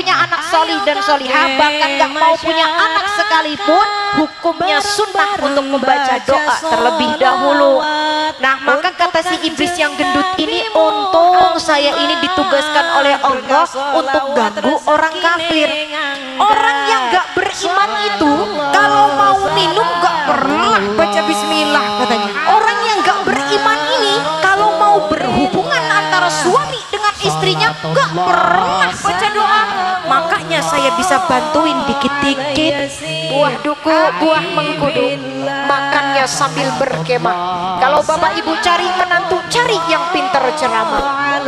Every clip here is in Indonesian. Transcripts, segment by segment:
punya anak solih dan solihah, bahkan gak mau punya anak sekalipun, hukumnya sunnah untuk membaca doa terlebih dahulu. Nah, maka kata si iblis yang gendut ini, untung saya ini ditugaskan oleh Allah untuk ganggu orang kafir. Orang yang gak beriman itu kalau mau minum gak pernah baca bismillah katanya. Orang yang gak beriman ini kalau mau berhubungan antara suami dengan istrinya gak pernah baca doa. Makanya saya bisa bantuin dikit-dikit, buah duku, buah mengkudu, makannya sambil berkemah. Kalau bapak ibu cari menantu, cari yang pinter ceramah.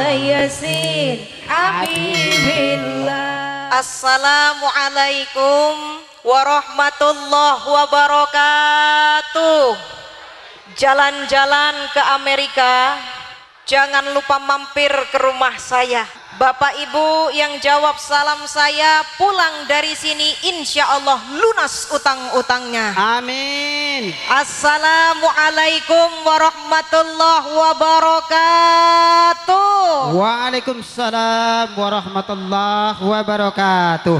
Assalamualaikum warahmatullahi wabarakatuh. Jalan-jalan ke Amerika, jangan lupa mampir ke rumah saya. Bapak ibu yang jawab salam saya pulang dari sini insya Allah lunas utang-utangnya. Amin. Assalamualaikum warahmatullahi wabarakatuh. Waalaikumsalam warahmatullahi wabarakatuh.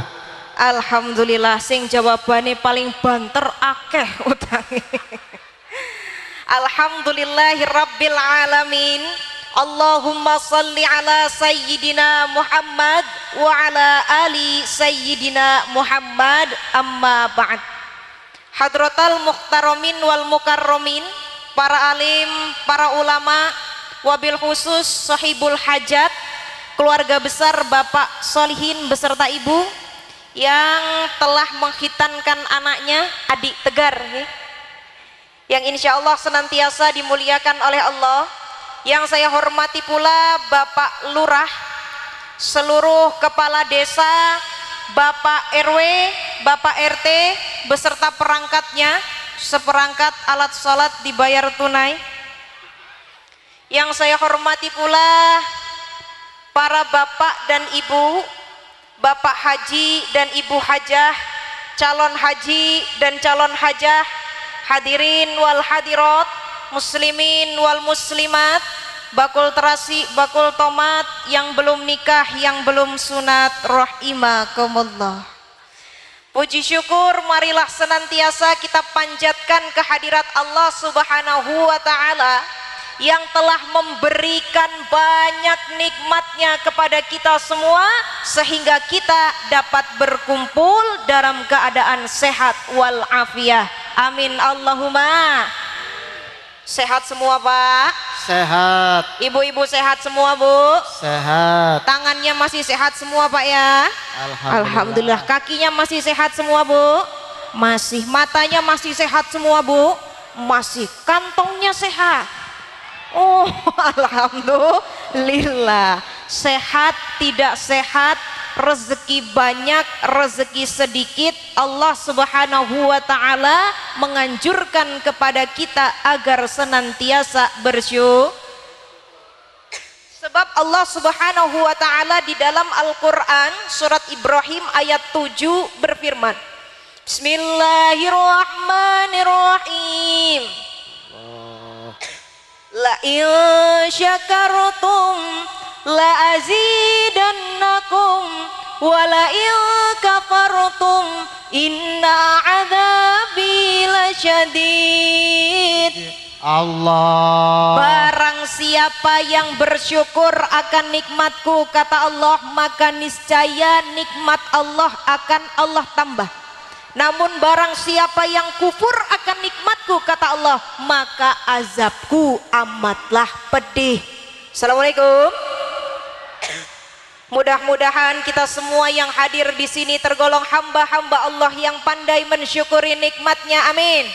Alhamdulillah, sing jawabannya paling banter akeh utangnya. Alhamdulillahi rabbil alamin. Allahumma salli ala sayyidina Muhammad wa ala ali sayyidina Muhammad, amma ba'd. Hadratal muhtaramin wal mukarramin, para alim, para ulama, wabil khusus sahibul hajat, keluarga besar Bapak Solihin beserta ibu yang telah menghitankan anaknya, adik Tegar yang insya Allah senantiasa dimuliakan oleh Allah. Yang saya hormati pula Bapak Lurah, seluruh kepala desa, Bapak RW, Bapak RT beserta perangkatnya, seperangkat alat sholat dibayar tunai. Yang saya hormati pula para bapak dan ibu, Bapak Haji dan Ibu Hajah, calon haji dan calon hajah, hadirin wal hadirat, muslimin wal muslimat, bakul terasi, bakul tomat, yang belum nikah, yang belum sunat, rahimakumullah. Puji syukur marilah senantiasa kita panjatkan kehadirat Allah Subhanahu wa ta'ala yang telah memberikan banyak nikmatnya kepada kita semua sehingga kita dapat berkumpul dalam keadaan sehat walafiat. Amin Allahumma. Sehat semua Pak? Sehat. Ibu-ibu sehat semua Bu? Sehat. Tangannya masih sehat semua Pak ya? Alhamdulillah. Kakinya masih sehat semua Bu? Masih. Matanya masih sehat semua Bu? Masih. Kantongnya sehat? Oh alhamdulillah. Sehat tidak sehat, rezeki banyak, rezeki sedikit, Allah Subhanahu wa ta'ala menganjurkan kepada kita agar senantiasa bersyukur. Sebab Allah Subhanahu wa ta'ala di dalam Al-Quran surat Ibrahim ayat 7 berfirman, Bismillahirrahmanirrahim, la in syakartum la azidannakum wa la in kafartum inna adzabi lasyadid. Allah. Barang siapa yang bersyukur akan nikmatku, kata Allah, maka niscaya nikmat Allah akan Allah tambah. Namun barang siapa yang kufur akan nikmatku, kata Allah, maka azabku amatlah pedih. Assalamualaikum. Mudah-mudahan kita semua yang hadir di sini tergolong hamba-hamba Allah yang pandai mensyukuri nikmatnya. Amin.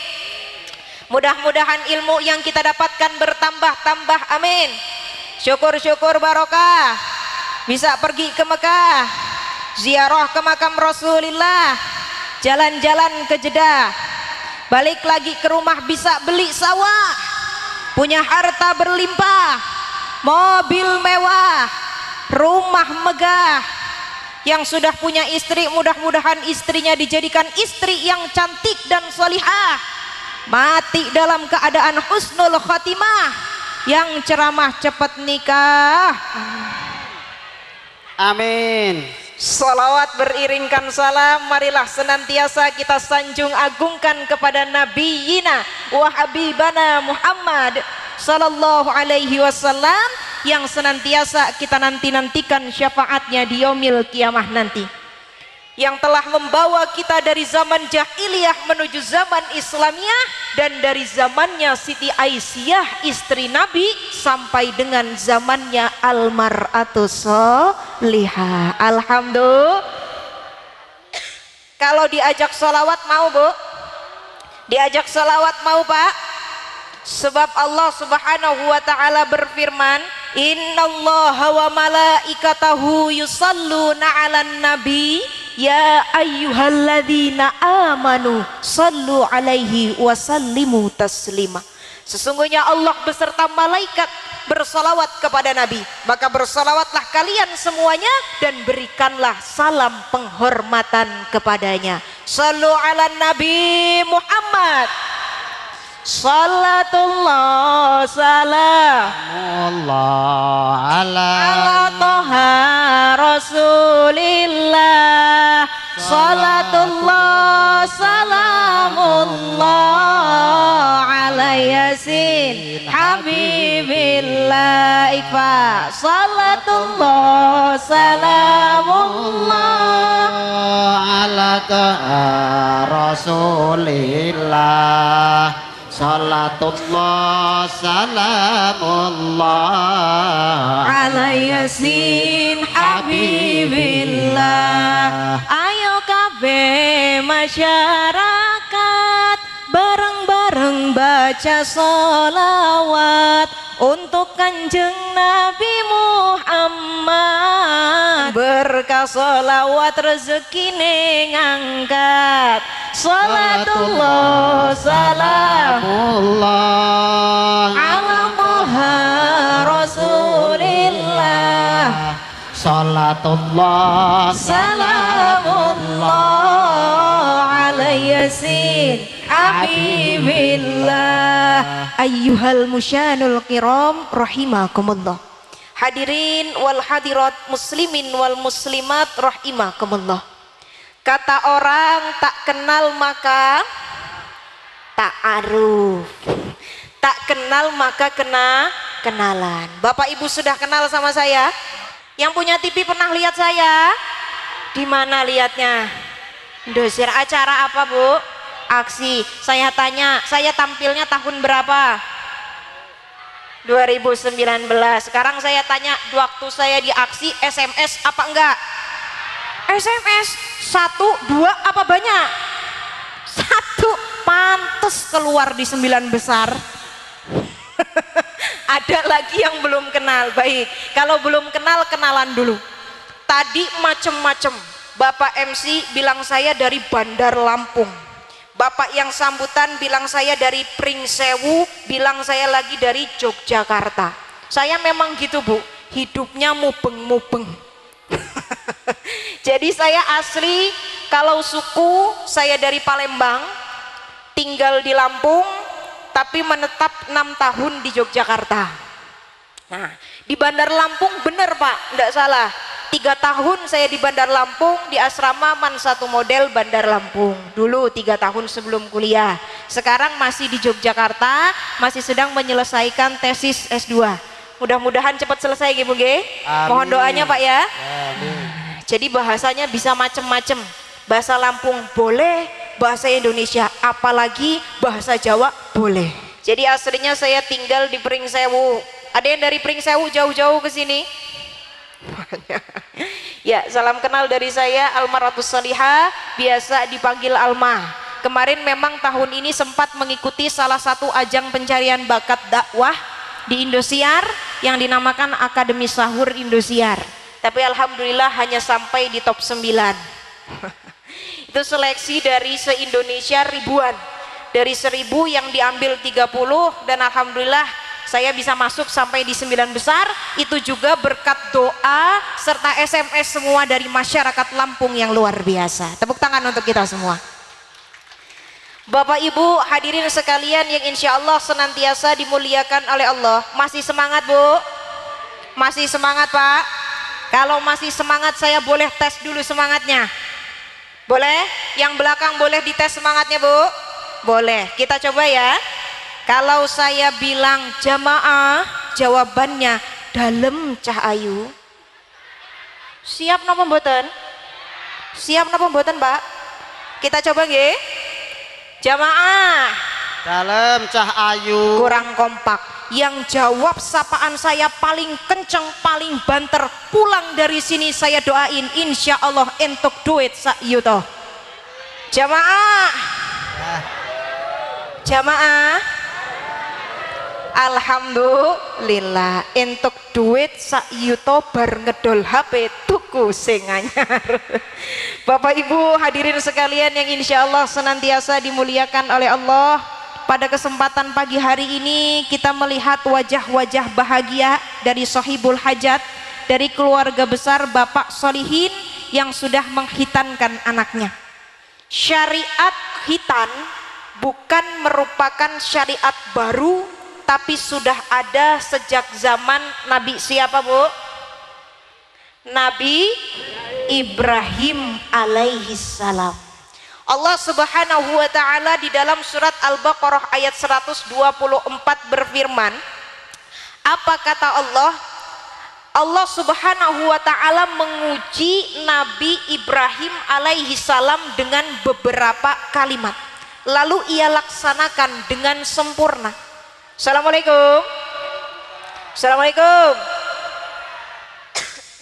Mudah-mudahan ilmu yang kita dapatkan bertambah-tambah. Amin. Syukur-syukur barokah. Bisa pergi ke Mekah, ziarah ke makam Rasulullah, jalan-jalan ke Jeddah, balik lagi ke rumah bisa beli sawah, punya harta berlimpah, mobil mewah, rumah megah. Yang sudah punya istri, mudah-mudahan istrinya dijadikan istri yang cantik dan solihah, mati dalam keadaan husnul khotimah, yang ceramah cepat nikah. Amin. Salawat beriringkan salam, marilah senantiasa kita sanjung agungkan kepada Nabiyina wa Habibana Muhammad sallallahu alaihi wasallam, yang senantiasa kita nantikan syafaatnya di yaumil kiamah nanti, yang telah membawa kita dari zaman jahiliyah menuju zaman Islamiyah, dan dari zamannya Siti Aisyah istri Nabi sampai dengan zamannya almar'atus sholihah. Alhamdulillah. Kalau diajak sholawat mau Bu? Diajak sholawat mau Pak? Sebab Allah subhanahu wa ta'ala berfirman, innallaha wa malaikatahu yusalluna 'alan nabi ya ayyuhalladzina amanu sallu alaihi wa sallimu taslima. Sesungguhnya Allah beserta malaikat bersalawat kepada Nabi, maka bersalawatlah kalian semuanya dan berikanlah salam penghormatan kepadanya. Sallu ala Nabi Muhammad. Salatullah salamullah ala toha rasulillah. Salatullah salamullah ala yasin habibillah ikfa. Salatullah salamullah ala rasulillah. Salatullah salamullah ala yasin habibillah. Ayo kabeh masyarakat bareng-bareng baca sholawat untuk kanjeng Nabi Muhammad. Berkah sholawat rezeki ngangkat. Salatullah salamullah ala toha rasulillah. Salatullah salamullah ala yasin habibillah. Ayyuhal musyanul kiram rahimakumullah. Hadirin wal hadirat, muslimin wal muslimat rahimakumullah. Kata orang, tak kenal maka tak aruf, tak kenal maka kenalan. Bapak Ibu sudah kenal sama saya? Yang punya TV pernah lihat saya? Di mana lihatnya? Dosir acara apa Bu? Aksi. Saya tanya, saya tampilnya tahun berapa? 2019. Sekarang saya tanya, waktu saya di aksi SMS apa enggak? SMS 1, 2 apa banyak? 1, pantes keluar di 9 besar. Ada lagi yang belum kenal. Baik, kalau belum kenal, kenalan dulu. Tadi macem-macem. Bapak MC bilang saya dari Bandar Lampung. Bapak yang sambutan bilang saya dari Pringsewu, bilang saya lagi dari Yogyakarta. Saya memang gitu Bu, hidupnya mubeng-mubeng. Jadi saya asli, kalau suku saya dari Palembang, tinggal di Lampung, tapi menetap 6 tahun di Yogyakarta. Nah, di Bandar Lampung bener Pak, enggak salah. 3 tahun saya di Bandar Lampung, di asrama Man Satu Model Bandar Lampung. Dulu 3 tahun sebelum kuliah. Sekarang masih di Yogyakarta, masih sedang menyelesaikan tesis S2. Mudah-mudahan cepat selesai Ibu G. Mohon doanya Pak ya. Amin. Jadi bahasanya bisa macem-macem. Bahasa Lampung boleh, bahasa Indonesia apalagi bahasa Jawa boleh. Jadi aslinya saya tinggal di Pringsewu. Ada yang dari Pringsewu jauh-jauh ke sini? Ya, salam kenal dari saya almarhus Salihah, biasa dipanggil Alma. Kemarin memang tahun ini sempat mengikuti salah satu ajang pencarian bakat dakwah di Indosiar yang dinamakan Akademi Sahur Indosiar. Tapi alhamdulillah hanya sampai di top 9. Itu seleksi dari se-Indonesia ribuan. Dari 1000 yang diambil 30, dan alhamdulillah saya bisa masuk sampai di 9 besar. Itu juga berkat doa serta SMS semua dari masyarakat Lampung yang luar biasa. Tepuk tangan untuk kita semua. Bapak Ibu hadirin sekalian yang insya Allah senantiasa dimuliakan oleh Allah. Masih semangat Bu? Masih semangat Pak? Kalau masih semangat saya boleh tes dulu semangatnya. Boleh? Yang belakang boleh dites semangatnya, Bu? Boleh. Kita coba ya. Kalau saya bilang jamaah, jawabannya dalem cah ayu. Siap napa mboten? Siap napa mboten, Pak? Kita coba nggih. Jamaah. Dalem cah ayu. Kurang kompak. Yang jawab sapaan saya paling kenceng, paling banter, pulang dari sini saya doain insya Allah entuk duit sak yuto. Jamaah, jamaah, alhamdulillah entuk duit sak yuto bar ngedol HP tuku sing anyar. Bapak Ibu hadirin sekalian yang insya Allah senantiasa dimuliakan oleh Allah. Pada kesempatan pagi hari ini kita melihat wajah-wajah bahagia dari sahibul hajat, dari keluarga besar Bapak Solihin yang sudah menghitankan anaknya. Syariat khitan bukan merupakan syariat baru, tapi sudah ada sejak zaman Nabi siapa, Bu? Nabi Ibrahim alaihi salam. Allah Subhanahu wa taala di dalam surat Al-Baqarah ayat 124 berfirman, apa kata Allah? Allah Subhanahu wa taala menguji Nabi Ibrahim alaihi salam dengan beberapa kalimat. Lalu ia laksanakan dengan sempurna. Assalamualaikum. Assalamualaikum.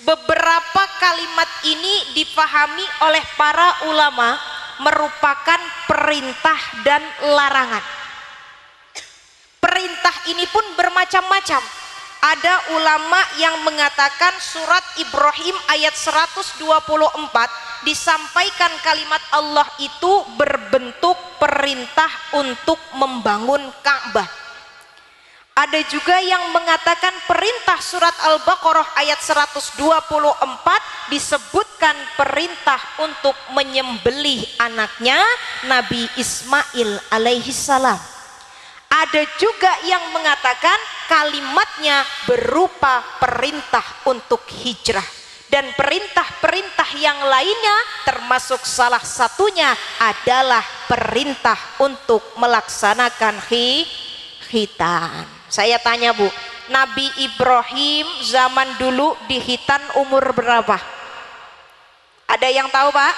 Beberapa kalimat ini dipahami oleh para ulama merupakan perintah dan larangan. Perintah ini pun bermacam-macam. Ada ulama yang mengatakan surat Ibrahim ayat 124 disampaikan kalimat Allah itu berbentuk perintah untuk membangun Ka'bah. Ada juga yang mengatakan perintah surat Al-Baqarah ayat 124 disebutkan perintah untuk menyembelih anaknya Nabi Ismail alaihi salam. Ada juga yang mengatakan kalimatnya berupa perintah untuk hijrah. Dan perintah-perintah yang lainnya termasuk salah satunya adalah perintah untuk melaksanakan khitan. Saya tanya, Bu, Nabi Ibrahim zaman dulu dihitan umur berapa? Ada yang tahu, Pak?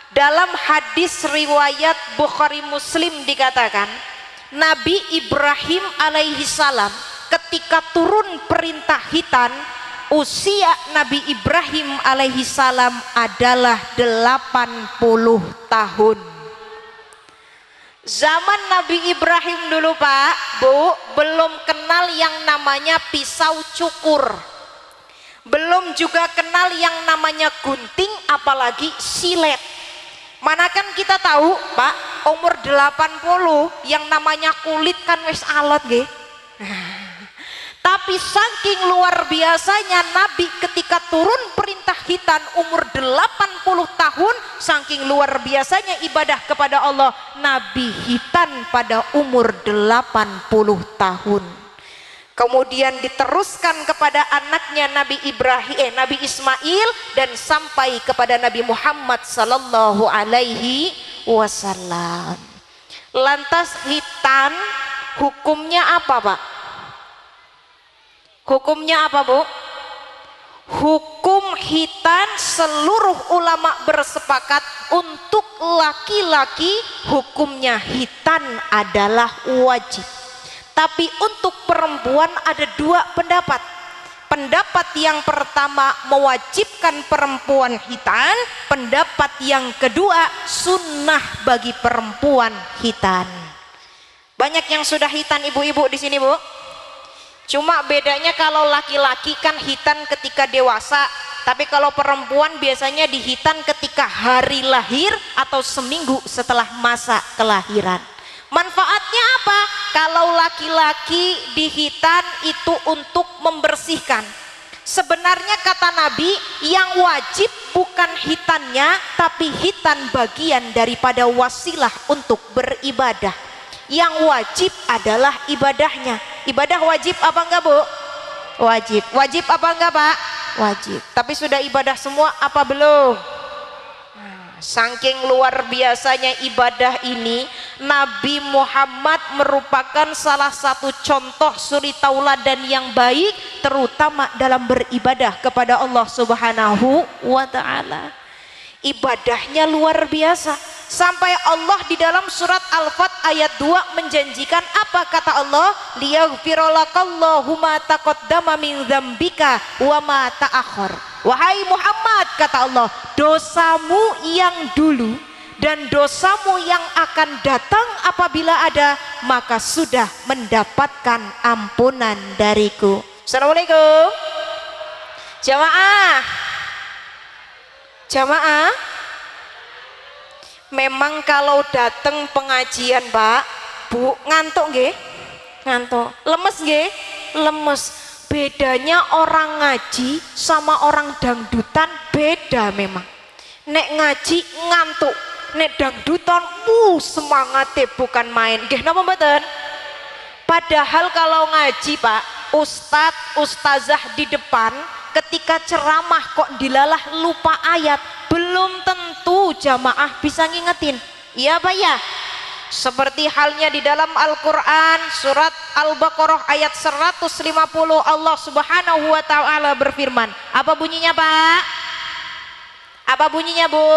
Dalam hadis riwayat Bukhari Muslim dikatakan Nabi Ibrahim alaihi salam ketika turun perintah khitan, usia Nabi Ibrahim alaihi salam adalah 80 tahun. Zaman Nabi Ibrahim dulu, Pak, Bu, belum kenal yang namanya pisau cukur. Belum juga kenal yang namanya gunting, apalagi silet. Mana kan kita tahu, Pak, umur 80 yang namanya kulit kan wis alot nggih. Tapi saking luar biasanya Nabi ketika turun perintah khitan umur 80 tahun, saking luar biasanya ibadah kepada Allah, Nabi khitan pada umur 80 tahun. Kemudian diteruskan kepada anaknya Nabi Ibrahim, Nabi Ismail, dan sampai kepada Nabi Muhammad sallallahu alaihi wasallam. Lantas khitan hukumnya apa, Pak? Hukumnya apa, Bu? Hukum khitan seluruh ulama bersepakat untuk laki-laki hukumnya khitan adalah wajib. Tapi untuk perempuan ada dua pendapat. Pendapat yang pertama mewajibkan perempuan khitan, pendapat yang kedua sunnah bagi perempuan khitan. Banyak yang sudah khitan ibu-ibu di sini, Bu. Cuma bedanya kalau laki-laki kan khitan ketika dewasa, tapi kalau perempuan biasanya dihitan ketika hari lahir atau seminggu setelah masa kelahiran. Manfaatnya apa? Kalau laki-laki dihitan itu untuk membersihkan. Sebenarnya kata Nabi, yang wajib bukan hitannya, tapi hitan bagian daripada wasilah untuk beribadah. Yang wajib adalah ibadahnya. Ibadah wajib apa enggak, Bu? Wajib. Wajib apa enggak, Pak? wajib. Tapi sudah ibadah semua apa belum? Saking luar biasanya ibadah ini, Nabi Muhammad merupakan salah satu contoh suri tauladan yang baik, terutama dalam beribadah kepada Allah Subhanahu wa ta'ala. Ibadahnya luar biasa, sampai Allah di dalam surat Al-Fat ayat 2 menjanjikan apa kata Allah? Liyaghfiralakallahu ma taqaddama min dzambika wa ma ta'akhkhar. Wahai Muhammad, kata Allah, dosamu yang dulu dan dosamu yang akan datang apabila ada, maka sudah mendapatkan ampunan dariku. Assalamualaikum jamaah. Jamaah, memang kalau datang pengajian Pak, Bu, ngantuk nggih? Ngantuk. Lemes nggih? Lemes. Bedanya orang ngaji sama orang dangdutan beda memang. Nek ngaji ngantuk, nek dangdutan semangatnya bukan main. Nggih napa mboten? Padahal kalau ngaji Pak, ustadz, ustazah di depan ketika ceramah kok dilalah lupa ayat, belum tentu jamaah bisa ngingetin. Iya Pak ya? Seperti halnya di dalam Al-Quran surat Al-Baqarah ayat 150, Allah Subhanahu wa ta'ala berfirman. Apa bunyinya Pak? Apa bunyinya Bu?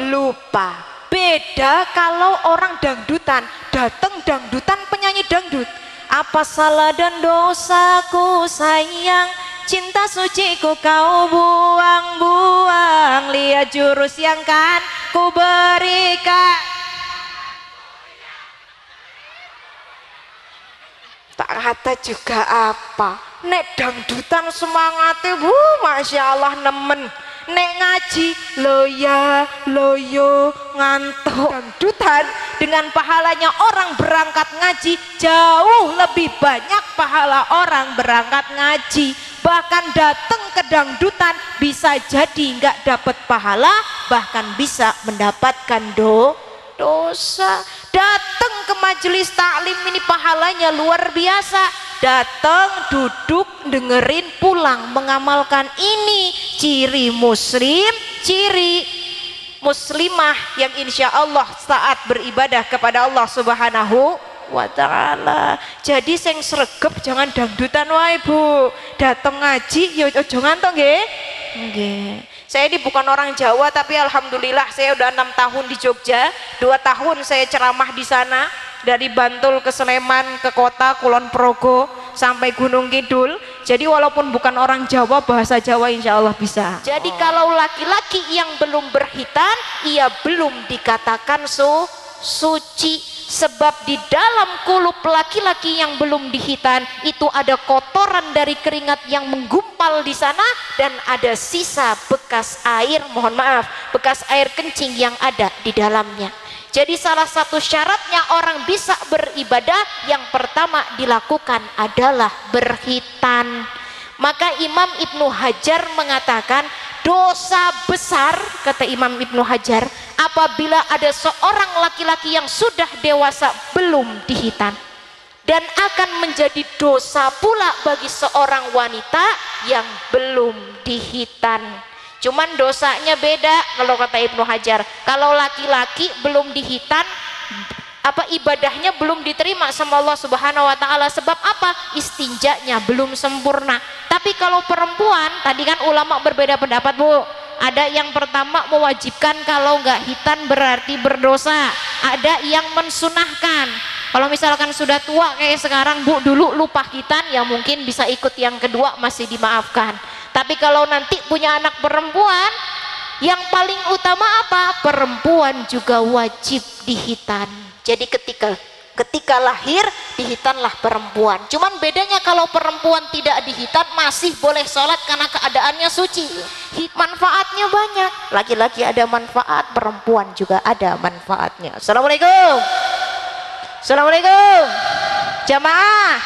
Lupa. Beda kalau orang dangdutan, datang dangdutan penyanyi dangdut. Apa salah dan dosaku sayang, cinta suciku kau buang-buang, lihat jurus yang kan ku berikan. Tak kata juga apa, nek dangdutan semangatnya Masya Allah nemen. Nek ngaji loya loyo ngantuk. Dangdutan dengan pahalanya orang berangkat ngaji jauh lebih banyak pahala orang berangkat ngaji. Bahkan datang ke dangdutan bisa jadi nggak dapat pahala, bahkan bisa mendapatkan dosa. Datang ke majelis taklim ini pahalanya luar biasa. Datang, duduk, dengerin, pulang, mengamalkan. Ini ciri muslim, ciri muslimah yang insya Allah saat beribadah kepada Allah Subhanahu wa ta'ala. Jadi sing sregep jangan dangdutan wae Bu. Datang ngaji ya ojo ngantuk nggih. Nggih. Saya ini bukan orang Jawa, tapi alhamdulillah saya udah 6 tahun di Jogja, 2 tahun saya ceramah di sana, dari Bantul ke Sleman ke kota Kulon Progo sampai Gunung Kidul. Jadi walaupun bukan orang Jawa, bahasa Jawa insya Allah bisa. Jadi kalau laki-laki yang belum berhitan, ia belum dikatakan suci. Sebab di dalam kulup laki-laki yang belum dihitan itu ada kotoran dari keringat yang menggumpal di sana, dan ada sisa bekas air, mohon maaf, bekas air kencing yang ada di dalamnya. Jadi salah satu syaratnya orang bisa beribadah, yang pertama dilakukan adalah berhitan. Maka Imam Ibnu Hajar mengatakan dosa besar, kata Imam Ibnu Hajar, apabila ada seorang laki-laki yang sudah dewasa belum dihitan, dan akan menjadi dosa pula bagi seorang wanita yang belum dihitan. Cuman dosanya beda kalau kata Ibnu Hajar. Kalau laki-laki belum dihitan, apa ibadahnya belum diterima sama Allah Subhanahu wa ta'ala. Sebab apa? Istinjanya belum sempurna. Tapi kalau perempuan, tadi kan ulama berbeda pendapat Bu. Ada yang pertama mewajibkan kalau nggak hitan berarti berdosa. Ada yang mensunahkan. Kalau misalkan sudah tua kayak sekarang Bu, dulu lupa hitan, ya mungkin bisa ikut yang kedua, masih dimaafkan. Tapi kalau nanti punya anak perempuan, yang paling utama apa? Perempuan juga wajib dihitan. Jadi ketika lahir dihitanlah perempuan. Cuman bedanya kalau perempuan tidak dihitan masih boleh sholat karena keadaannya suci. Manfaatnya banyak. Laki-laki ada manfaat, perempuan juga ada manfaatnya. Assalamualaikum. Assalamualaikum jamaah.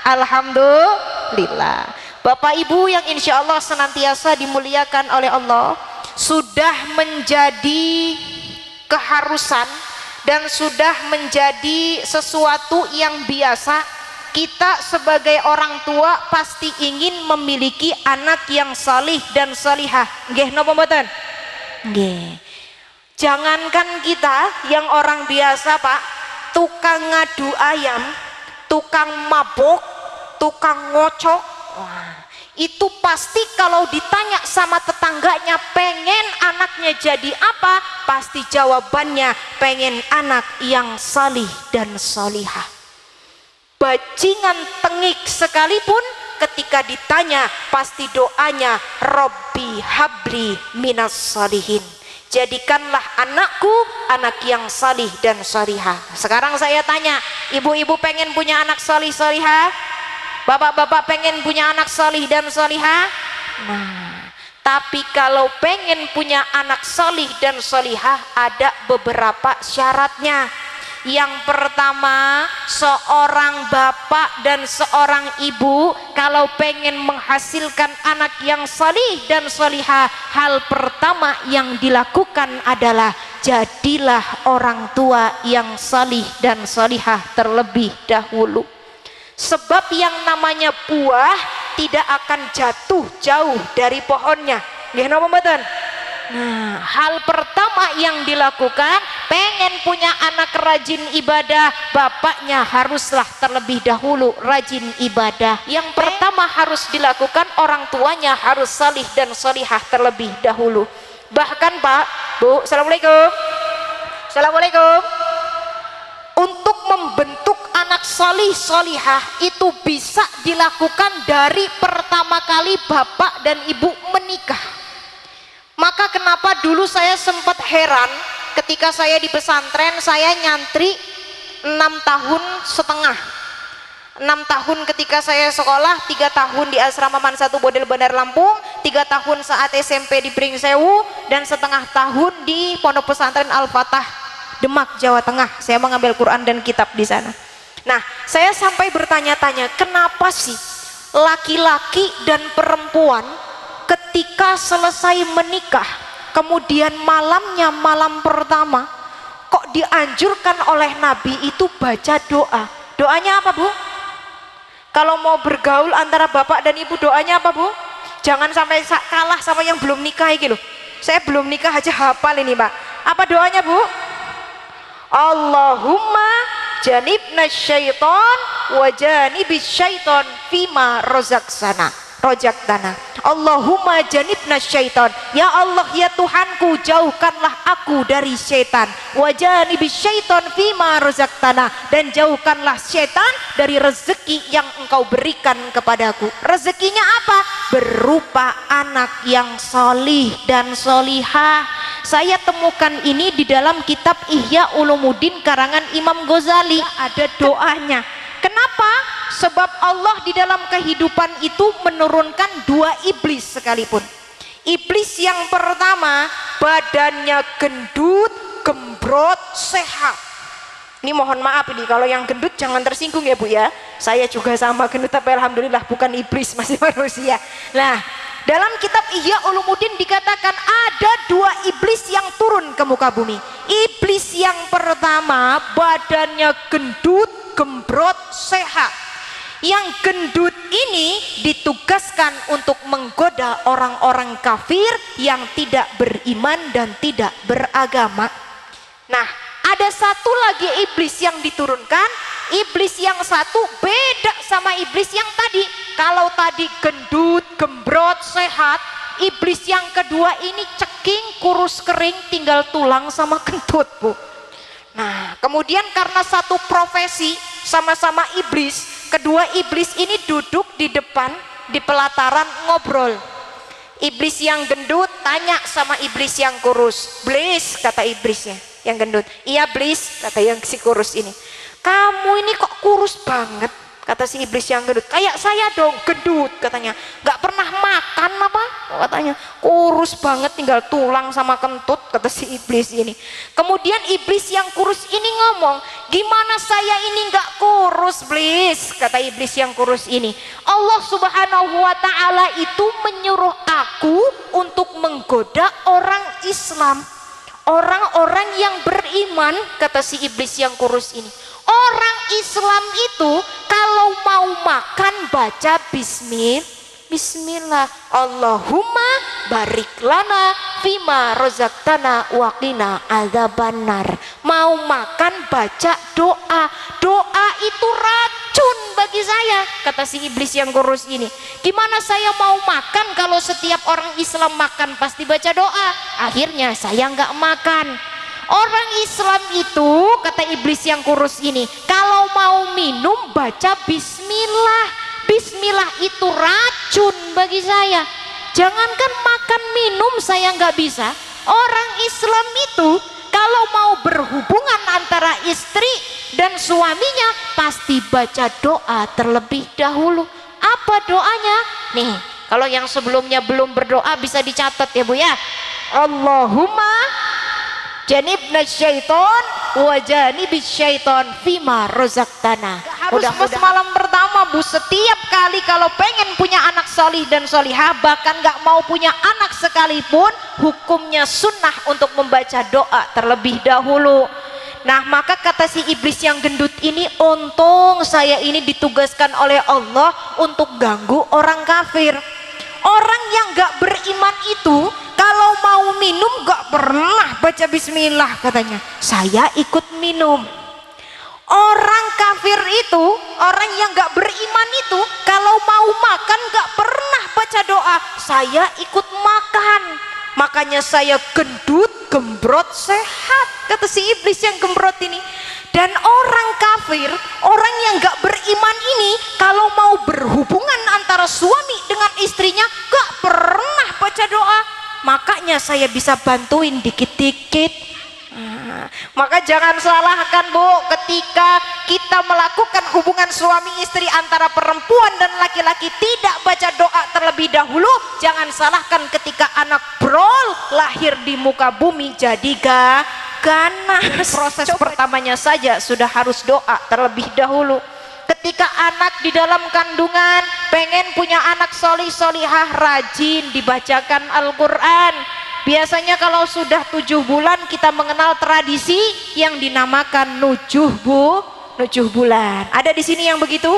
Alhamdulillah. Bapak Ibu yang insya Allah senantiasa dimuliakan oleh Allah, sudah menjadi keharusan dan sudah menjadi sesuatu yang biasa kita sebagai orang tua pasti ingin memiliki anak yang salih dan salihah. Nggih napa mboten? Nggih. Jangankan kita yang orang biasa Pak, tukang ngadu ayam, tukang mabok, tukang ngocok, wah, itu pasti kalau ditanya sama tetangganya pengen anaknya jadi apa, pasti jawabannya pengen anak yang salih dan salihah. Bajingan tengik sekalipun ketika ditanya pasti doanya Robbi habli minas salihin, jadikanlah anakku anak yang salih dan salihah. Sekarang saya tanya, ibu-ibu pengen punya anak salih salihah? Bapak-bapak pengen punya anak salih dan salihah? Nah, tapi kalau pengen punya anak salih dan salihah ada beberapa syaratnya. Yang pertama, seorang bapak dan seorang ibu kalau pengen menghasilkan anak yang salih dan salihah, hal pertama yang dilakukan adalah jadilah orang tua yang salih dan salihah terlebih dahulu. Sebab yang namanya buah tidak akan jatuh jauh dari pohonnya. Nggih napa mboten? Nah, hal pertama yang dilakukan, pengen punya anak rajin ibadah, bapaknya haruslah terlebih dahulu rajin ibadah. Yang pertama harus dilakukan, orang tuanya harus salih dan salihah terlebih dahulu. Bahkan Pak, Bu, assalamualaikum. Assalamualaikum. Untuk membentuk anak salih salihah itu bisa dilakukan dari pertama kali bapak dan ibu menikah. Maka kenapa dulu saya sempat heran ketika saya di pesantren, saya nyantri 6 tahun setengah. 6 tahun ketika saya sekolah, 3 tahun di Asrama Man 1 Bodel Bandar Lampung, 3 tahun saat SMP di Pringsewu, dan setengah tahun di Pondok Pesantren Al-Fatah Demak, Jawa Tengah. Saya mengambil Quran dan kitab di sana. Nah, saya sampai bertanya-tanya, kenapa sih laki-laki dan perempuan ketika selesai menikah, kemudian malamnya, malam pertama, kok dianjurkan oleh Nabi itu baca doa? Doanya apa Bu? Kalau mau bergaul antara bapak dan ibu, doanya apa Bu? Jangan sampai kalah sama yang belum nikah gitu. Saya belum nikah aja hafal ini Pak. Apa doanya Bu? Allahumma janibna syaiton wa janibis syaiton fima rozaktana. Allahumma janibna syaiton, ya Allah ya Tuhanku, jauhkanlah aku dari syaitan, wa janibis syaiton fima rozaktana, dan jauhkanlah syaitan dari rezeki yang engkau berikan kepadaku. Rezekinya apa? Berupa anak yang solih dan solihah. Saya temukan ini di dalam kitab Ihya Ulumuddin karangan Imam Ghazali, ada doanya. Kenapa? Sebab Allah di dalam kehidupan itu menurunkan 2 iblis sekalipun. Iblis yang pertama badannya gendut, gembrot, sehat. Ini mohon maaf ini kalau yang gendut jangan tersinggung ya Bu ya. Saya juga sama gendut tapi alhamdulillah bukan iblis, masih manusia. Nah, dalam kitab Ihya Ulumuddin dikatakan ada 2 iblis yang turun ke muka bumi. Iblis yang pertama badannya gendut, gembrot, sehat. Yang gendut ini ditugaskan untuk menggoda orang-orang kafir yang tidak beriman dan tidak beragama. Nah, ada satu lagi iblis yang diturunkan. Iblis yang satu beda sama iblis yang tadi. Kalau tadi gendut, gembrot, sehat, iblis yang kedua ini ceking, kurus kering, tinggal tulang sama kentut Bu. Nah, kemudian karena satu profesi, sama-sama iblis, kedua iblis ini duduk di depan, di pelataran ngobrol. Iblis yang gendut tanya sama iblis yang kurus. Blis, kata iblisnya yang gendut. Iya Blis, kata yang si kurus ini. Kamu ini kok kurus banget, kata si iblis yang gendut. Kayak saya dong, gendut katanya. Gak pernah makan apa? Katanya kurus banget, tinggal tulang sama kentut, kata si iblis ini. Kemudian iblis yang kurus ini ngomong, gimana saya ini gak kurus Blis, kata iblis yang kurus ini. Allah Subhanahu wa ta'ala itu menyuruh aku untuk menggoda orang Islam, orang-orang yang beriman, kata si iblis yang kurus ini. Orang Islam itu kalau kalau mau makan baca Bismillah. Allahumma barik lana fima rozaqtana wa qina adzabannar. Mau makan baca doa. Doa itu racun bagi saya, kata si iblis yang kurus ini. Gimana saya mau makan kalau setiap orang Islam makan pasti baca doa? Akhirnya saya nggak makan. Orang Islam itu, kata iblis yang kurus ini, kalau mau minum baca Bismillah. Bismillah itu racun bagi saya. Jangankan makan minum saya nggak bisa. Orang Islam itu kalau mau berhubungan antara istri dan suaminya pasti baca doa terlebih dahulu. Apa doanya? Nih, kalau yang sebelumnya belum berdoa bisa dicatat ya Bu ya. Allahumma janibna syaiton wa janibis syaiton fima rozaqtana. Harus pas malam pertama Bu, setiap kali kalau pengen punya anak solih dan solihah, bahkan gak mau punya anak sekalipun, hukumnya sunnah untuk membaca doa terlebih dahulu. Nah, maka kata si iblis yang gendut ini, untung saya ini ditugaskan oleh Allah untuk ganggu orang kafir. Orang yang gak beriman itu kalau mau minum gak pernah baca bismillah katanya. Saya ikut minum. Orang kafir itu, orang yang gak beriman itu kalau mau makan gak pernah baca doa. Saya ikut makan. Makanya saya gendut, gembrot, sehat, kata si iblis yang gembrot ini. Dan orang kafir, orang yang gak beriman ini kalau mau berhubungan antara suami dengan istrinya gak pernah baca doa. Makanya saya bisa bantuin dikit-dikit. Maka jangan salahkan Bu, ketika kita melakukan hubungan suami istri antara perempuan dan laki-laki tidak baca doa terlebih dahulu. Jangan salahkan ketika anak brol lahir di muka bumi jadi ganas. Proses pertamanya saja sudah harus doa terlebih dahulu. Ketika anak di dalam kandungan pengen punya anak solih solihah, rajin dibacakan Al-Quran. Biasanya kalau sudah 7 bulan kita mengenal tradisi yang dinamakan nujuh Bu, nujuh bulan. Ada di sini yang begitu?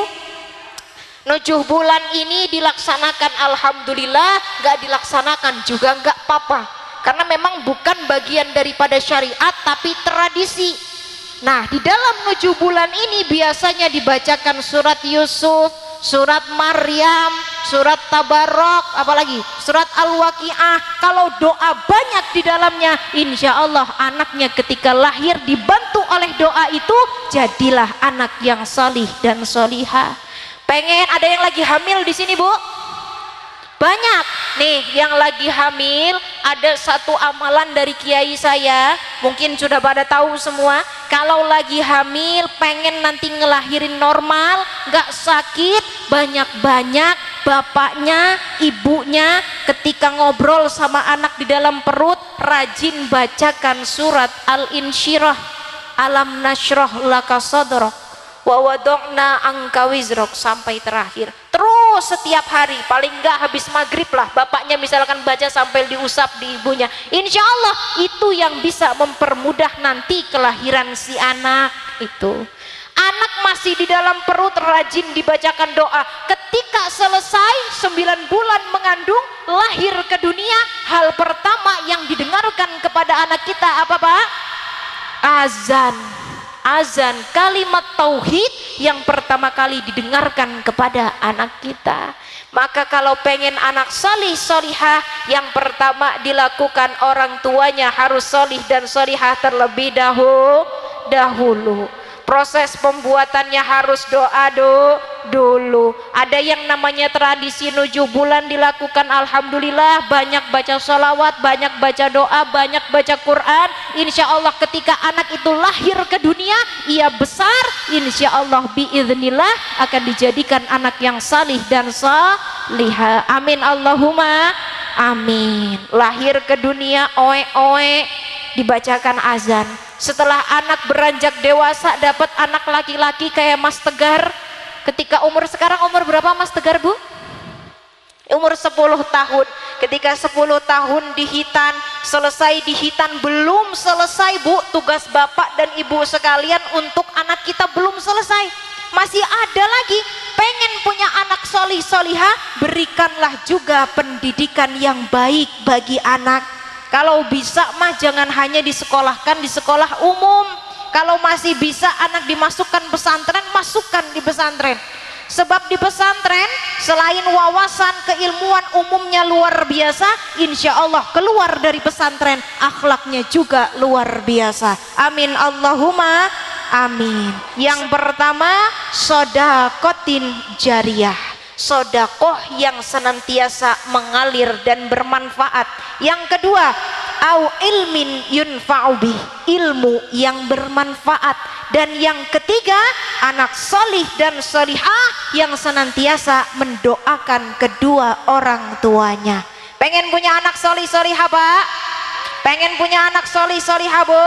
Nujuh bulan ini dilaksanakan alhamdulillah, gak dilaksanakan juga gak apa-apa. Karena memang bukan bagian daripada syariat tapi tradisi. Nah, di dalam 7 bulan ini biasanya dibacakan surat Yusuf, surat Maryam, surat Tabarok, apalagi surat Al-Waqiah. Kalau doa banyak di dalamnya, insya Allah anaknya ketika lahir dibantu oleh doa itu, jadilah anak yang salih dan solihah. Pengen ada yang lagi hamil di sini Bu? Banyak nih yang lagi hamil. Ada satu amalan dari kiai saya, mungkin sudah pada tahu semua. Kalau lagi hamil pengen nanti ngelahirin normal, gak sakit, banyak-banyak bapaknya, ibunya ketika ngobrol sama anak di dalam perut rajin bacakan surat Al-Insyirah, Alam nasyrah laka sadrak wa wada'na anka wizrak sampai terakhir. Terus setiap hari, paling enggak habis maghrib lah bapaknya misalkan baca sampai diusap di ibunya. Insya Allah itu yang bisa mempermudah nanti kelahiran si anak itu. Anak masih di dalam perut rajin dibacakan doa. Ketika selesai 9 bulan mengandung, lahir ke dunia, hal pertama yang didengarkan kepada anak kita apa Pak? Azan. Azan, kalimat tauhid yang pertama kali didengarkan kepada anak kita. Maka kalau pengen anak solih solihah, yang pertama dilakukan orang tuanya harus solih dan solihah terlebih dahulu. Proses pembuatannya harus doa dulu. Ada yang namanya tradisi 7 bulan dilakukan alhamdulillah, banyak baca sholawat, banyak baca doa, banyak baca Quran. Insya Allah ketika anak itu lahir ke dunia, ia besar, insya Allah biiznillah akan dijadikan anak yang salih dan salihah. Amin Allahumma amin. Lahir ke dunia oe-oe, dibacakan azan. Setelah anak beranjak dewasa dapat anak laki-laki kayak Mas Tegar. Ketika umur sekarang umur berapa Mas Tegar Bu? Umur 10 tahun. Ketika 10 tahun dihitan, selesai dihitan belum selesai Bu, tugas bapak dan ibu sekalian untuk anak kita belum selesai. masih ada lagi pengen punya anak solih solihah, berikanlah juga pendidikan yang baik bagi anak. Kalau bisa mah jangan hanya disekolahkan di sekolah umum. Kalau masih bisa anak dimasukkan pesantren, masukkan di pesantren. Sebab di pesantren selain wawasan keilmuan umumnya luar biasa, insya Allah keluar dari pesantren akhlaknya juga luar biasa. Amin Allahumma amin. Yang pertama, sodakotin jariyah, sodakoh yang senantiasa mengalir dan bermanfaat. Yang kedua, au ilmin yunfa'u bih, ilmu yang bermanfaat. Dan yang ketiga, anak solih dan solihah yang senantiasa mendoakan kedua orang tuanya. Pengen punya anak solih solihah Pak? Pengen punya anak solih solihah Bu?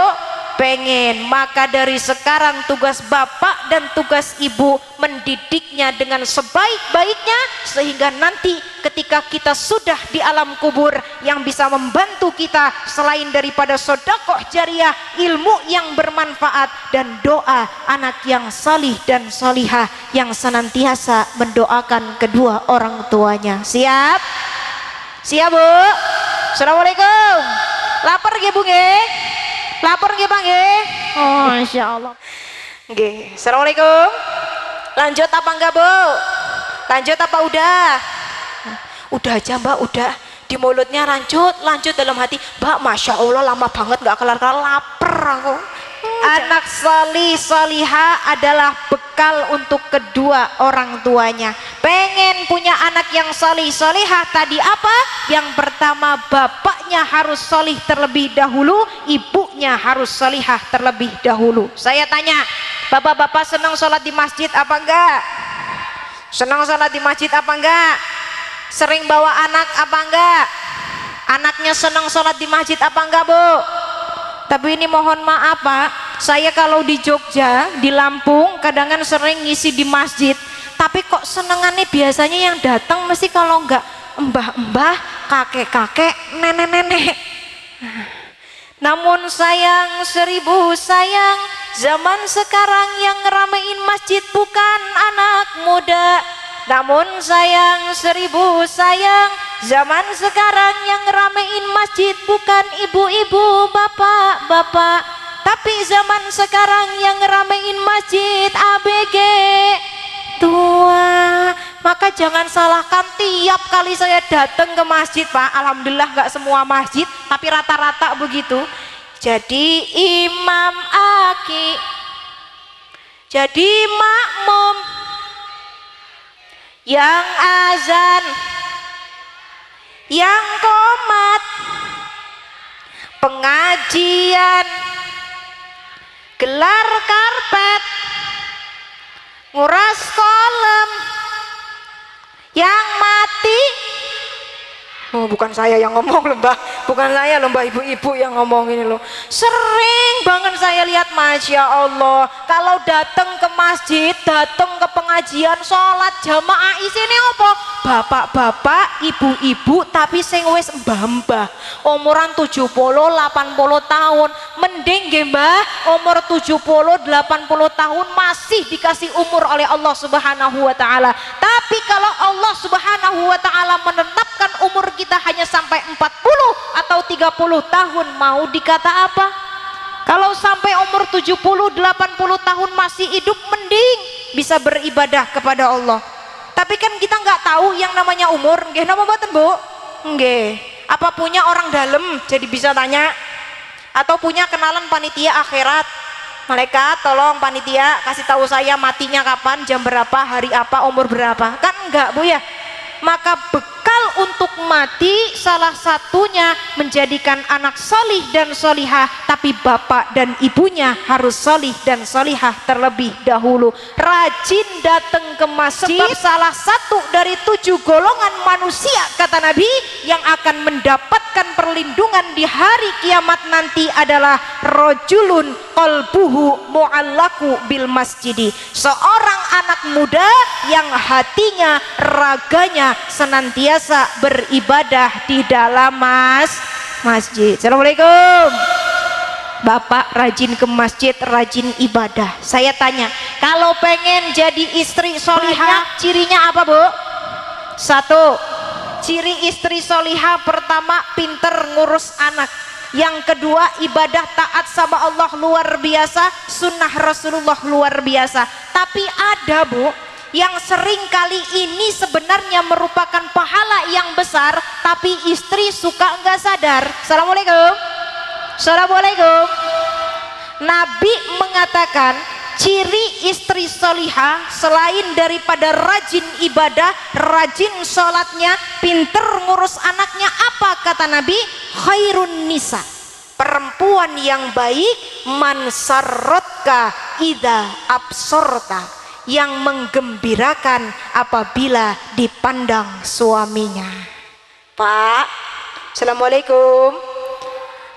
Pengen. Maka dari sekarang tugas bapak dan tugas ibu mendidiknya dengan sebaik-baiknya, sehingga nanti ketika kita sudah di alam kubur, yang bisa membantu kita selain daripada sedekah jariyah, ilmu yang bermanfaat dan doa anak yang salih dan salihah yang senantiasa mendoakan kedua orang tuanya. Siap? Siap Bu? Assalamualaikum. Lapar nggih Bu nggih? Lapar nggih Pak nggih? Oh, insyaallah. Nggih. Assalamualaikum. Lanjut apa enggak Bu? Lanjut apa udah? Udah aja Mbak, udah. Di mulutnya lanjut dalam hati. Mbak, Masya Allah lama banget nggak kelar-kelar, lapar aku. Anak salih salihah adalah bekal untuk kedua orang tuanya. Pengen punya anak yang salih salihah, tadi apa? Yang pertama, bapaknya harus salih terlebih dahulu, ibunya harus salihah terlebih dahulu. Saya tanya, bapak-bapak senang sholat di masjid apa enggak? Senang sholat di masjid apa enggak? Sering bawa anak apa enggak? Anaknya senang sholat di masjid apa enggak Bu? Tapi ini mohon maaf Pak, saya kalau di Jogja, di Lampung kadang-kadang sering ngisi di masjid, tapi kok senengannya biasanya yang datang mesti kalau enggak mbah-mbah, kakek-kakek, nenek-nenek. Namun sayang seribu sayang, zaman sekarang yang ngeramein masjid bukan anak muda. Namun sayang seribu sayang, zaman sekarang yang ngeramein masjid bukan ibu-ibu, bapak-bapak, tapi zaman sekarang yang ngeramein masjid ABG tua. Maka jangan salahkan tiap kali saya datang ke masjid Pak. Alhamdulillah nggak semua masjid, tapi rata-rata begitu. Jadi imam aki, jadi makmum, yang azan, yang qomat, pengajian, gelar karpet, nguras kolam, yang mati. Oh, bukan saya yang ngomong loh Mbak, bukan saya loh Mbak, ibu-ibu yang ngomong ini loh. Sering banget saya lihat, Masya Allah, kalau datang ke masjid, datang ke pengajian, sholat jamaah, isine apa? Bapak-bapak, ibu-ibu, tapi sing wis mbah-mbah, umuran 70, 80 tahun. Mending nggih Mbah, umur 70, 80 tahun masih dikasih umur oleh Allah Subhanahu wa taala. Tapi kalau Allah Subhanahu wa taala menetapkan umur kita hanya sampai 40 atau 30 tahun, mau dikata apa? Kalau sampai umur 70, 80 tahun masih hidup, mending bisa beribadah kepada Allah. Tapi kan kita nggak tahu yang namanya umur. Nggih napa mboten Bu? Nggih. Apa punya orang dalam jadi bisa tanya? Atau punya kenalan panitia akhirat? Malaikat, tolong panitia kasih tahu saya matinya kapan, jam berapa, hari apa, umur berapa? Kan enggak Bu ya? Maka bekal untuk mati salah satunya menjadikan anak solih dan solihah, tapi bapak dan ibunya harus solih dan solihah terlebih dahulu. Rajin datang ke masjid, sebab salah satu dari 7 golongan manusia kata Nabi yang akan mendapatkan perlindungan di hari kiamat nanti adalah rojulun qalbuhu mu'allaku bil masjidi, seorang anak muda yang hatinya, raganya senantiasa beribadah di dalam masjid. Assalamualaikum. Bapak rajin ke masjid, rajin ibadah. Saya tanya, kalau pengen jadi istri solihah, cirinya apa Bu? Satu, ciri istri solihah pertama pinter ngurus anak. Yang kedua, ibadah taat sama Allah luar biasa, sunnah Rasulullah luar biasa. Tapi ada Bu, yang sering kali ini sebenarnya merupakan pahala yang besar, tapi istri suka nggak sadar. Assalamualaikum. Assalamualaikum. Nabi mengatakan ciri istri solihah selain daripada rajin ibadah, rajin sholatnya, pinter ngurus anaknya, apa kata Nabi? Khairun nisa, perempuan yang baik, mansarrotka ida absorta, yang menggembirakan apabila dipandang suaminya. Pak, assalamualaikum.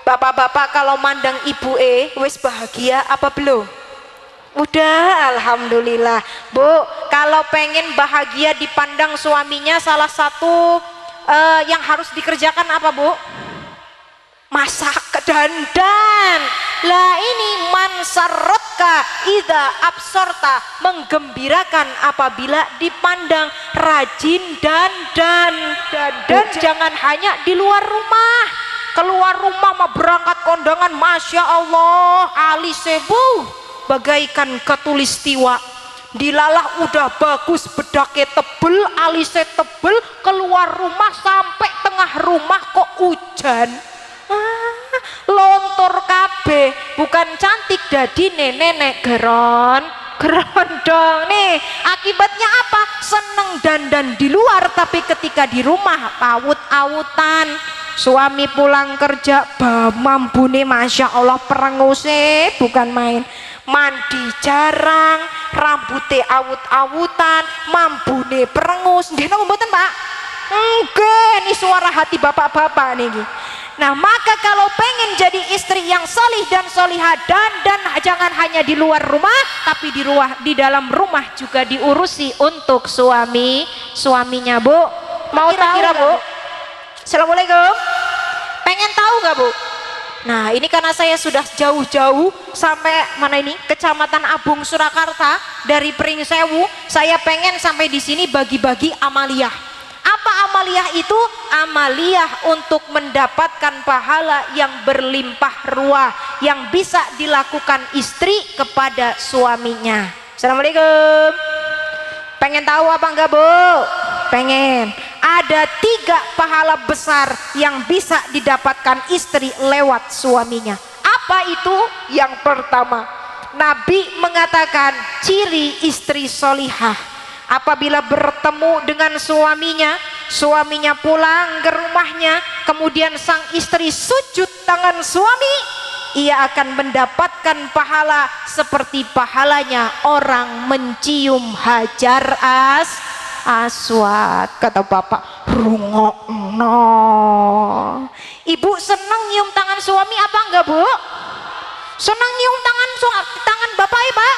Bapak-bapak kalau mandang ibu wis bahagia apa belum? Udah, alhamdulillah. Bu, kalau pengen bahagia dipandang suaminya, salah satu yang harus dikerjakan apa Bu? Masak, dandan. Lah ini mansarrotka ida absorta, menggembirakan apabila dipandang. Rajin dandan. Dandan jangan hanya di luar rumah, keluar rumah mah berangkat kondangan, masya Allah, alisebu bagaikan katulistiwa. Dilalah udah bagus, bedake tebel, alisnya tebel, keluar rumah sampai tengah rumah kok hujan. Lontor kabeh, bukan cantik dadi nenek geron dong nih. Akibatnya apa? Seneng dandan di luar, tapi ketika di rumah awut-awutan. Suami pulang kerja mambune masya Allah perenguse bukan main. Mandi jarang, rambutnya awut-awutan, mambune perengus. Nggih napa mboten Pak? Enggak, ini suara hati bapak-bapak nih. Nah, maka kalau pengen jadi istri yang solih dan solihah, dan jangan hanya di luar rumah, tapi di dalam rumah juga diurusi untuk suaminya Bu. Mau kira-kira Bu? Assalamualaikum. Pengen tahu nggak Bu? Nah, ini karena saya sudah jauh-jauh sampai mana ini, Kecamatan Abung Surakarta, dari Pringsewu. Saya pengen sampai di sini bagi-bagi amaliyah. Apa amaliyah itu? Amaliyah untuk mendapatkan pahala yang berlimpah ruah, yang bisa dilakukan istri kepada suaminya. Assalamualaikum. Pengen tahu apa enggak Bu? Pengen. Ada 3 pahala besar yang bisa didapatkan istri lewat suaminya. Apa itu? Yang pertama, Nabi mengatakan ciri istri solihah apabila bertemu dengan suaminya pulang ke rumahnya, kemudian sang istri sujud tangan suami, ia akan mendapatkan pahala seperti pahalanya orang mencium hajar aswad. Kata bapak, rungokno. Ibu seneng nyium tangan suami apa enggak Bu? Seneng nyium tangan bapak ya Pak?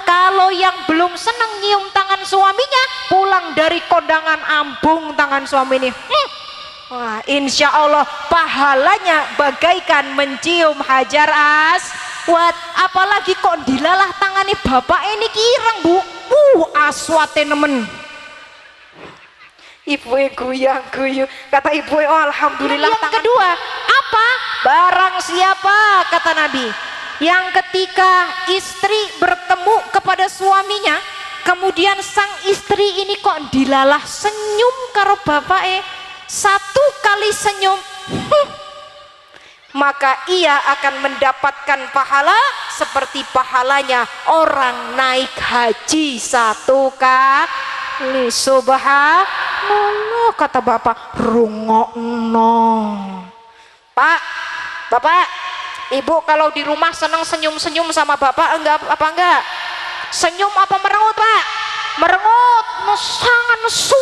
Kalau yang belum seneng nyium tangan suaminya, pulang dari kondangan ambung tangan suami ini. Wah, insya Allah pahalanya bagaikan mencium hajar aswad. Apalagi kok dilalah tangani bapak ini kirang Bu. Aswate nemen. Ibu guyang-guyu. Kata ibu, oh alhamdulillah. Yang kedua, apa? Barang siapa, kata Nabi, yang ketika istri bertemu kepada suaminya, kemudian sang istri ini kok dilalah senyum karo bapak satu kali senyum, maka ia akan mendapatkan pahala seperti pahalanya orang naik haji 1 kali. Subhanallah, kata bapak, rungokno. Pak, bapak, ibu kalau di rumah senang senyum-senyum sama bapak enggak apa enggak? Senyum apa merengut Pak? Merengut, sangat nesu,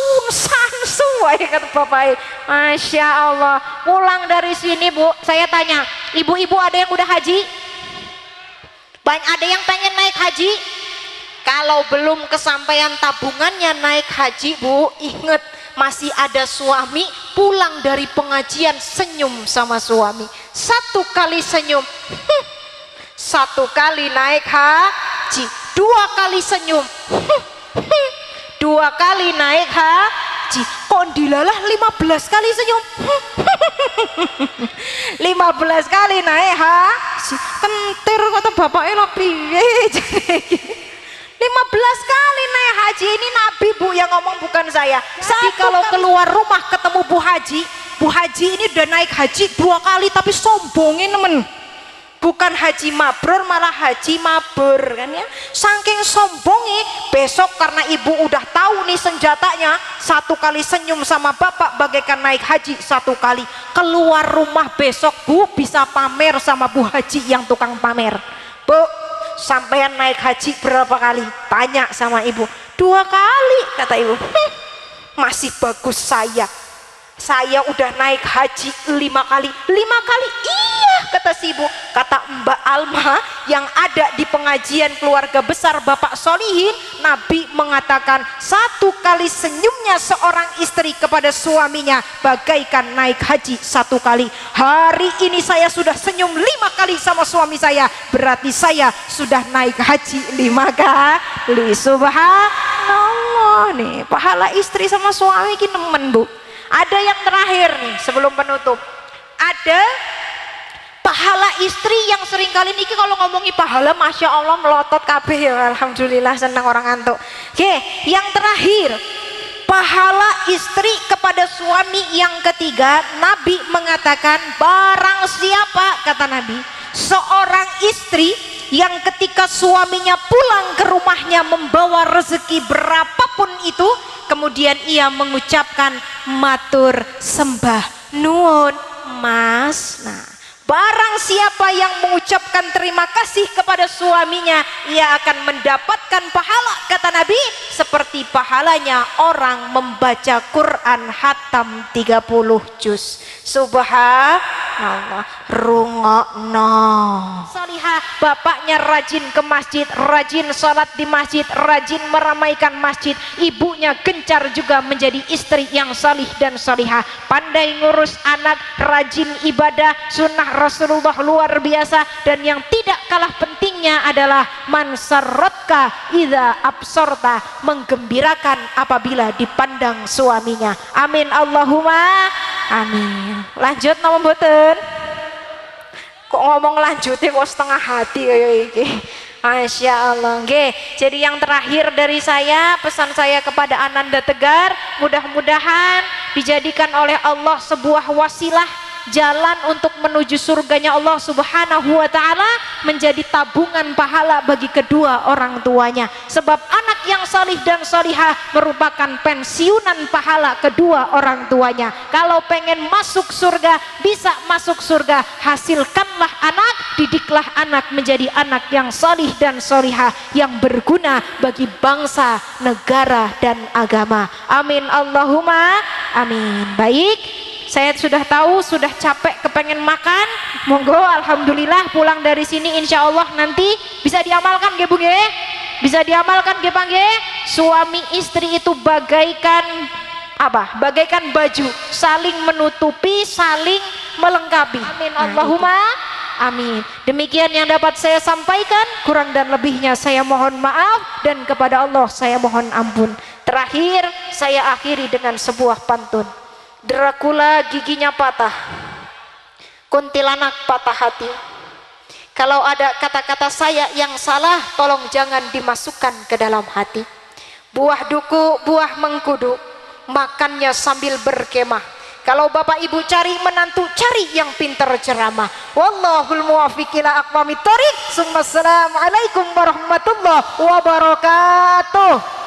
kata bapak. Masya Allah. Pulang dari sini Bu, saya tanya, ibu-ibu ada yang udah haji? Banyak ada yang pengen naik haji? Kalau belum kesampaian tabungannya naik haji Bu, inget Masih ada suami pulang dari pengajian senyum sama suami. 1 kali senyum, 1 kali naik haji. 2 kali senyum, 2 kali naik haji. Kok dilalah 15 kali senyum, 15 kali naik haji. Kentir kata bapaknya lo piye. 15 kali naik haji. Ini Nabi Bu yang ngomong, bukan saya. Jadi kalau keluar rumah ketemu Bu Haji ini udah naik haji 2 kali tapi sombongin temen. Bukan haji mabrur malah haji mabur kan ya. Saking sombongi, besok karena ibu udah tahu nih senjatanya, 1 kali senyum sama bapak bagaikan naik haji 1 kali. Keluar rumah besok Bu bisa pamer sama Bu Haji yang tukang pamer. Bu, sampean naik haji berapa kali? Tanya sama ibu. 2 kali kata ibu. Masih bagus saya udah naik haji 5 kali. 5 kali? Iya kata si ibu. Kata Mbak Alma yang ada di pengajian keluarga besar Bapak Solihin, Nabi mengatakan 1 kali senyumnya seorang istri kepada suaminya bagaikan naik haji 1 kali. Hari ini saya sudah senyum 5 kali sama suami saya, berarti saya sudah naik haji 5 kali. Subhanallah. Nih pahala istri sama suami ki nemen Bu. Ada yang terakhir nih sebelum penutup. Ada pahala istri yang sering kali niki kalau ngomongi pahala Masya Allah melotot kabeh ya. Alhamdulillah senang orang antuk. Oke, yang terakhir pahala istri kepada suami yang ketiga, Nabi mengatakan barang siapa, kata Nabi, seorang istri yang ketika suaminya pulang ke rumahnya membawa rezeki berapapun itu, kemudian ia mengucapkan matur sembah nuwun Mas. Nah, barang siapa yang mengucapkan terima kasih kepada suaminya, ia akan mendapatkan pahala, kata Nabi, seperti pahalanya orang membaca Quran hatam 30 juz. Subhanallah. Rungokno. Salihah, bapaknya rajin ke masjid, rajin sholat di masjid, rajin meramaikan masjid. Ibunya gencar juga menjadi istri yang salih dan salihah, pandai ngurus anak, rajin ibadah sunnah Rasulullah luar biasa. Dan yang tidak kalah pentingnya adalah mansarrotka idza absorta, menggembirakan apabila dipandang suaminya. Amin Allahumma amin. Lanjut nama mboten? Kok ngomong lanjutnya kok setengah hati kayak iki. Masya Allah. Oke, jadi yang terakhir dari saya, pesan saya kepada Ananda Tegar, mudah-mudahan dijadikan oleh Allah sebuah wasilah jalan untuk menuju surganya Allah Subhanahu wa ta'ala, menjadi tabungan pahala bagi kedua orang tuanya. Sebab anak yang salih dan salihah merupakan pensiunan pahala kedua orang tuanya. Kalau pengen masuk surga, bisa masuk surga, hasilkanlah anak, didiklah anak menjadi anak yang salih dan salihah, yang berguna bagi bangsa, negara dan agama. Amin Allahumma amin. Baik, saya sudah tahu, sudah capek, kepengen makan. Monggo, alhamdulillah pulang dari sini insya Allah nanti bisa diamalkan nggih Bu nggih? Bisa diamalkan nggih Pak nggih? Suami istri itu bagaikan apa? Bagaikan baju, saling menutupi, saling melengkapi. Amin Allahumma amin. Demikian yang dapat saya sampaikan, kurang dan lebihnya saya mohon maaf, dan kepada Allah saya mohon ampun. Terakhir saya akhiri dengan sebuah pantun. Dracula giginya patah, kuntilanak patah hati. Kalau ada kata-kata saya yang salah, tolong jangan dimasukkan ke dalam hati. Buah duku, buah mengkudu, makannya sambil berkemah. Kalau bapak ibu cari menantu, cari yang pintar ceramah. Wallahul muwaffiq ila aqwamit thoriq. Assalamualaikum warahmatullahi wabarakatuh.